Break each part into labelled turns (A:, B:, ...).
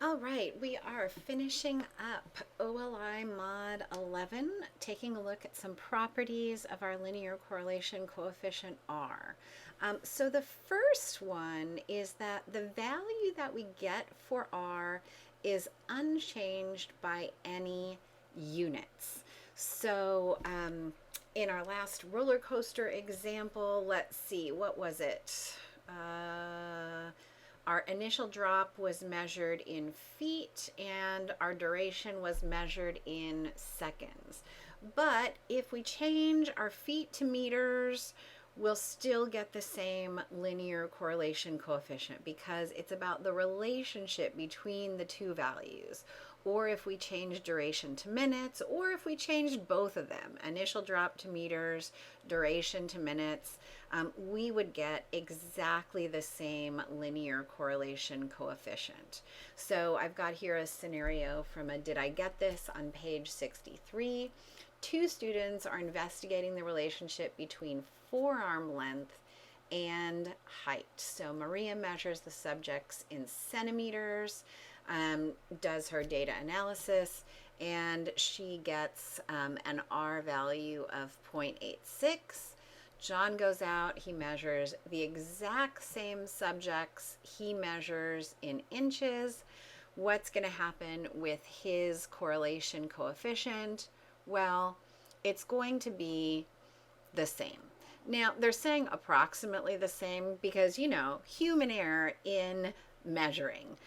A: All right, we are finishing up OLI Mod 11, taking a look at some properties of our linear correlation coefficient R. So the first one is that the value that we get for R is unchanged by any units. So in our last roller coaster example, let's see, what was it? Our initial drop was measured in feet and our duration was measured in seconds. But if we change our feet to meters, we'll still get the same linear correlation coefficient because it's about the relationship between the two values. Or if we change duration to minutes, or if we changed both of them, initial drop to meters, duration to minutes, we would get exactly the same linear correlation coefficient. So I've got here a scenario from a Did I Get This on page 63. Two students are investigating the relationship between forearm length and height. So Maria measures the subjects in centimeters, does her data analysis, and she gets an R value of 0.86. John goes out, he measures the exact same subjects, he measures in inches. What's going to happen with his correlation coefficient? Well, it's going to be the same. Now, they're saying approximately the same because, human error in measuring.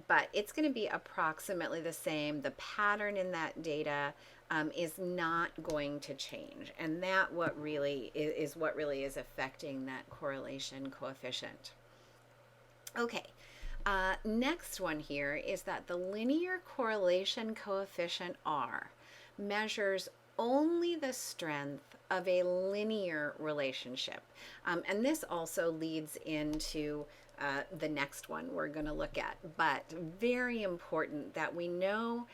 A: But it's going to be approximately the same. The pattern in that data is not going to change. And that what really is affecting that correlation coefficient. Okay. Next one here is that the linear correlation coefficient R measures only the strength of a linear relationship. And this also leads into the next one we're going to look at. But very important that we know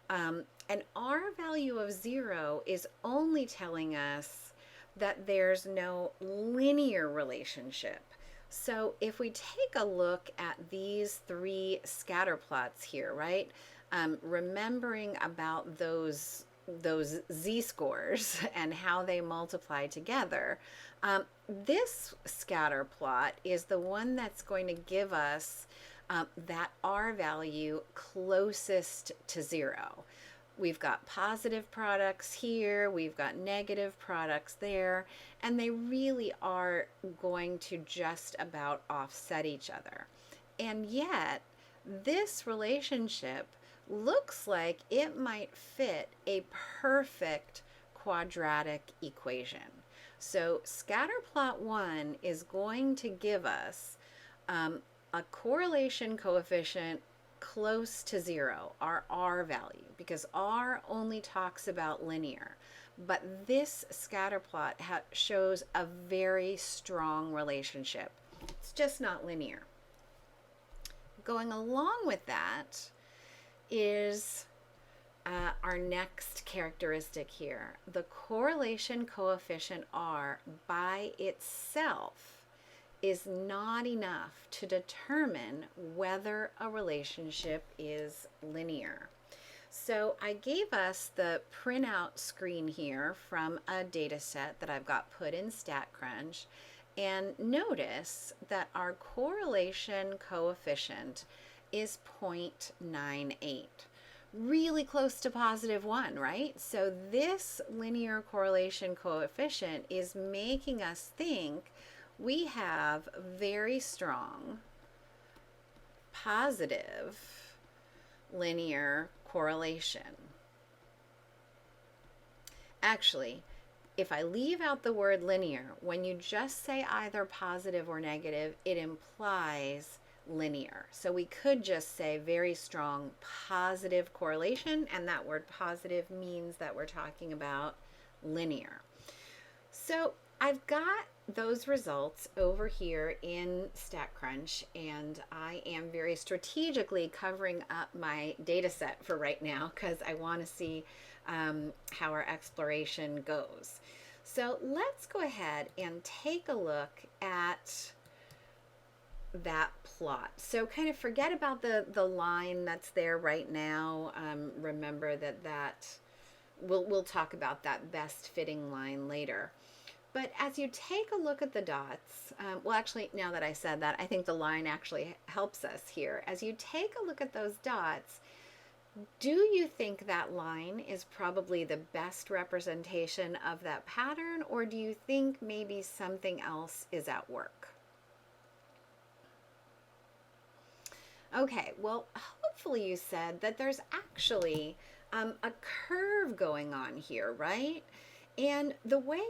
A: an R value of 0 is only telling us that there's no linear relationship. So if we take a look at these three scatter plots here, right? Remembering about those z-scores and how they multiply together, this scatter plot is the one that's going to give us that R value closest to 0. We've got positive products here, we've got negative products there, and they really are going to just about offset each other. And yet, this relationship looks like it might fit a perfect quadratic equation. So scatter plot 1 is going to give us a correlation coefficient close to 0, our R value, because R only talks about linear. But this scatter plot shows a very strong relationship. It's just not linear. Going along with that is our next characteristic here. The correlation coefficient R by itself is not enough to determine whether a relationship is linear. So I gave us the printout screen here from a data set that I've got put in StatCrunch, and notice that our correlation coefficient is 0.98. Really close to +1, right? So this linear correlation coefficient is making us think we have very strong positive linear correlation. Actually, if I leave out the word linear, when you just say either positive or negative, it implies linear. So we could just say very strong positive correlation, and that word positive means that we're talking about linear. So I've got those results over here in StatCrunch, and I am very strategically covering up my data set for right now because I want to see how our exploration goes. So let's go ahead and take a look at that plot. So kind of forget about the line that's there right now. Remember that we'll talk about that best fitting line later. But as you take a look at the dots, well, actually, now that I said that, I think the line actually helps us here. As you take a look at those dots, do you think that line is probably the best representation of that pattern, or do you think maybe something else is at work? Okay, well, hopefully you said that there's actually a curve going on here, right? And the way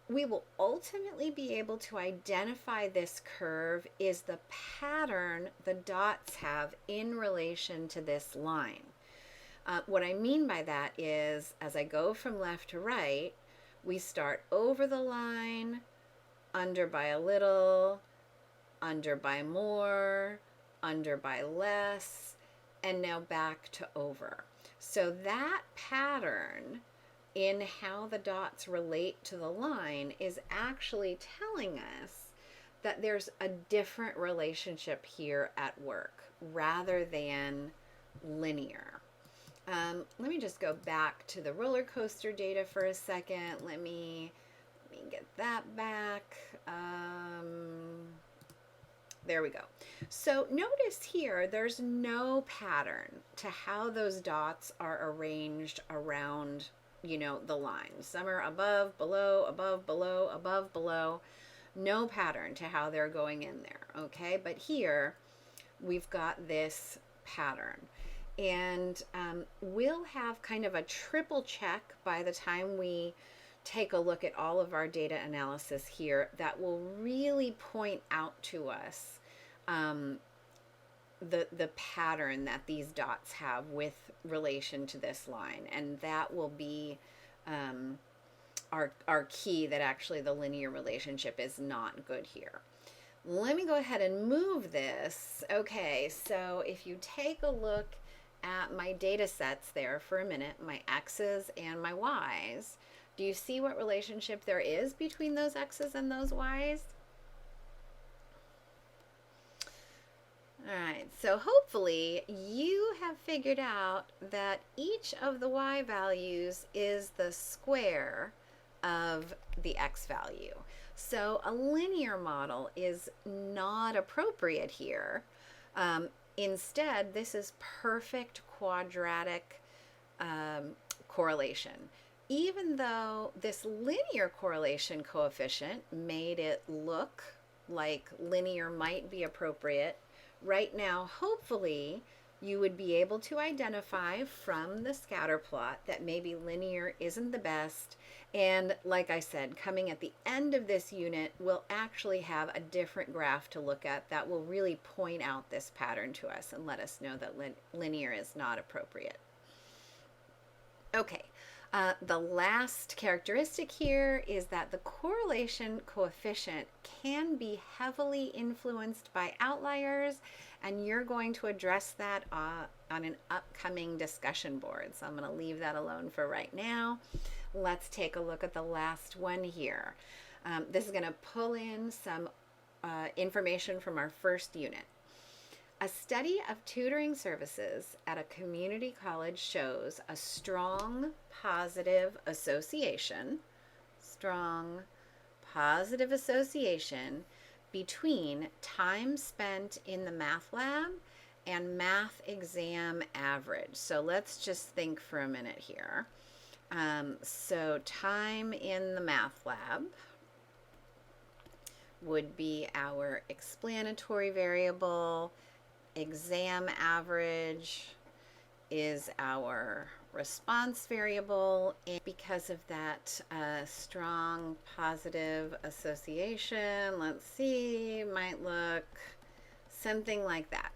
A: we will ultimately be able to identify this curve is the pattern the dots have in relation to this line. What I mean by that is, as I go from left to right, we start over the line, under by a little, under by more, under by less, and now back to over. So that pattern in how the dots relate to the line is actually telling us that there's a different relationship here at work rather than linear. Let me just go back to the roller coaster data for a second. Let me get that back. There we go. So notice here, there's no pattern to how those dots are arranged around, the line. Some are above, below, above, below, above, below. No pattern to how they're going in there, okay? But here, we've got this pattern. And we'll have kind of a triple check by the time we take a look at all of our data analysis here that will really point out to us the pattern that these dots have with relation to this line, and that will be our key that actually the linear relationship is not good here. Let me go ahead and move this. Okay, so if you take a look at my data sets there for a minute, my X's and my Y's, do you see what relationship there is between those X's and those Y's? All right, so hopefully you have figured out that each of the Y values is the square of the X value. So a linear model is not appropriate here. Instead, this is perfect quadratic correlation. Even though this linear correlation coefficient made it look like linear might be appropriate, right now, hopefully, you would be able to identify from the scatter plot that maybe linear isn't the best. And like I said, coming at the end of this unit, we'll actually have a different graph to look at that will really point out this pattern to us and let us know that linear is not appropriate. Okay, the last characteristic here is that the correlation coefficient can be heavily influenced by outliers, and you're going to address that on an upcoming discussion board. So I'm going to leave that alone for right now. Let's take a look at the last one here. This is going to pull in some information from our first unit. A study of tutoring services at a community college shows a strong positive association between time spent in the math lab and math exam average. So let's just think for a minute here. So time in the math lab would be our explanatory variable. Exam average is our response variable, and because of that strong positive association, let's see, might look something like that.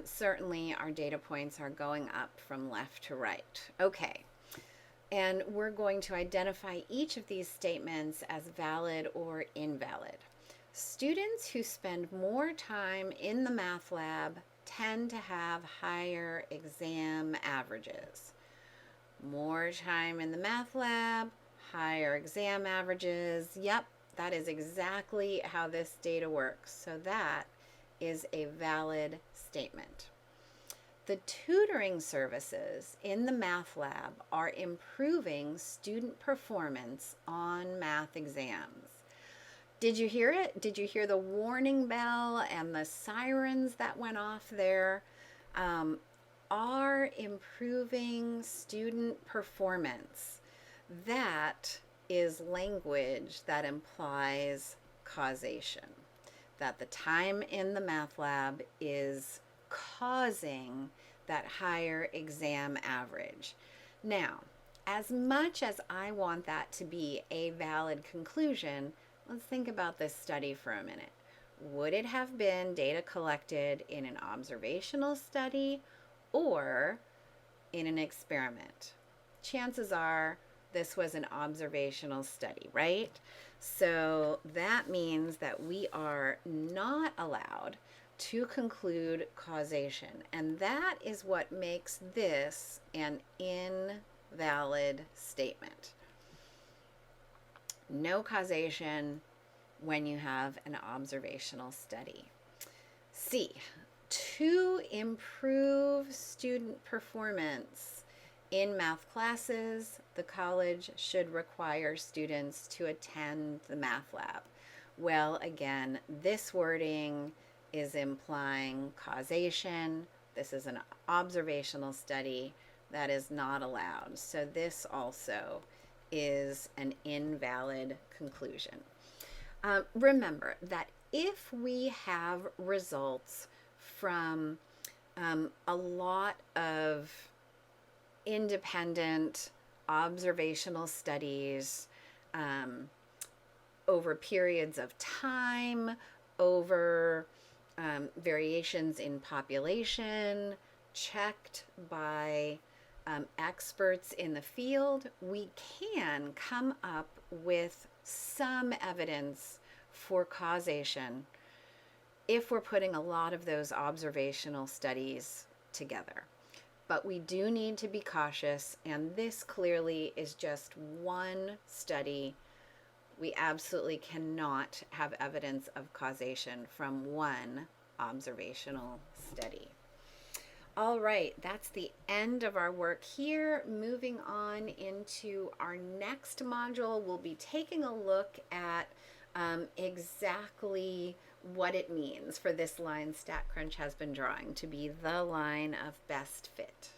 A: Certainly our data points are going up from left to right. Okay, and we're going to identify each of these statements as valid or invalid. Students who spend more time in the math lab tend to have higher exam averages. More time in the math lab, higher exam averages. Yep, that is exactly how this data works. So that is a valid statement. The tutoring services in the math lab are improving student performance on math exams. Did you hear it? Did you hear the warning bell and the sirens that went off there? Are improving student performance. That is language that implies causation, that the time in the math lab is causing that higher exam average. Now, as much as I want that to be a valid conclusion, let's think about this study for a minute. Would it have been data collected in an observational study or in an experiment? Chances are this was an observational study, right? So that means that we are not allowed to conclude causation, and that is what makes this an invalid statement. No causation when you have an observational study. C, to improve student performance in math classes, the college should require students to attend the math lab. Well, again, this wording is implying causation. This is an observational study that is not allowed. So this also is an invalid conclusion. Remember that if we have results from a lot of independent observational studies over periods of time, over variations in population, checked by experts in the field, we can come up with some evidence for causation if we're putting a lot of those observational studies together. But we do need to be cautious, and this clearly is just one study. We absolutely cannot have evidence of causation from one observational study. All right, that's the end of our work here. Moving on into our next module, we'll be taking a look at exactly what it means for this line StatCrunch has been drawing to be the line of best fit.